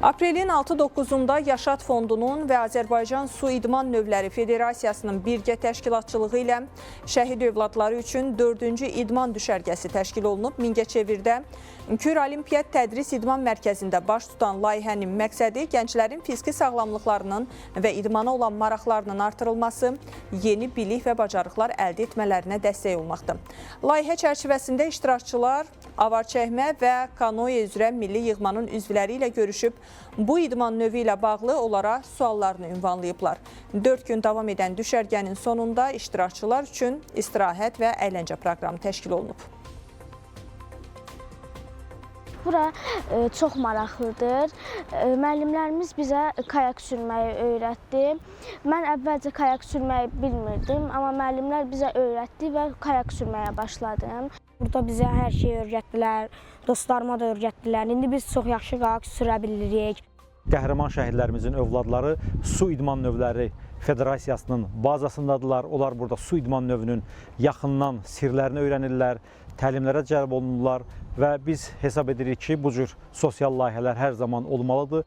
Aprelin 6-9-da Yaşat Fondunun və Azərbaycan Su İdman Növləri Federasiyasının birgə təşkilatçılığı ilə şəhid övladları üçün 4-cü idman düşərgəsi təşkil olunub. Mingəçevirdə Kür Olimpiya Tədris İdman Mərkəzində baş tutan layihənin məqsədi gənclərin fiziki sağlamlıqlarının və idmana olan maraqlarının artırılması, yeni bilik və bacarıqlar əldə etmələrinə dəstək olmaqdır. Layihə çərçivəsində iştirakçılar avar çəkmə və kanoe üzrə milli yığmanın üzvləri ilə görüşüb, bu idman növü ilə bağlı onlara suallarını ünvanlayıblar. 4 gün davam edən düşərgənin sonunda iştirakçılar üçün istirahət və əyləncə proqramı təşkil olunub. Bura çox maraqlıdır. Müəllimlərimiz bizə kayak sürməyi öyrətdi. Mən əvvəlcə kayak sürməyi bilmirdim, amma müəllimlər bizə öyrətdi və kayak sürməyə başladım. Burada bizə hər şeyi öyrətdilər, dostlarıma da öyrətdilər. İndi biz çox yaxşı kayak sürə bilirik. Qəhrəman şəhidlərimizin övladları Su İdman Növləri Federasiyasının bazasındadırlar. Onlar burada su idman növünün yaxından sirlərini öyrənirlər, təlimlərə cəlb olunurlar və biz hesab edirik ki, bu cür sosial layihələr hər zaman olmalıdır.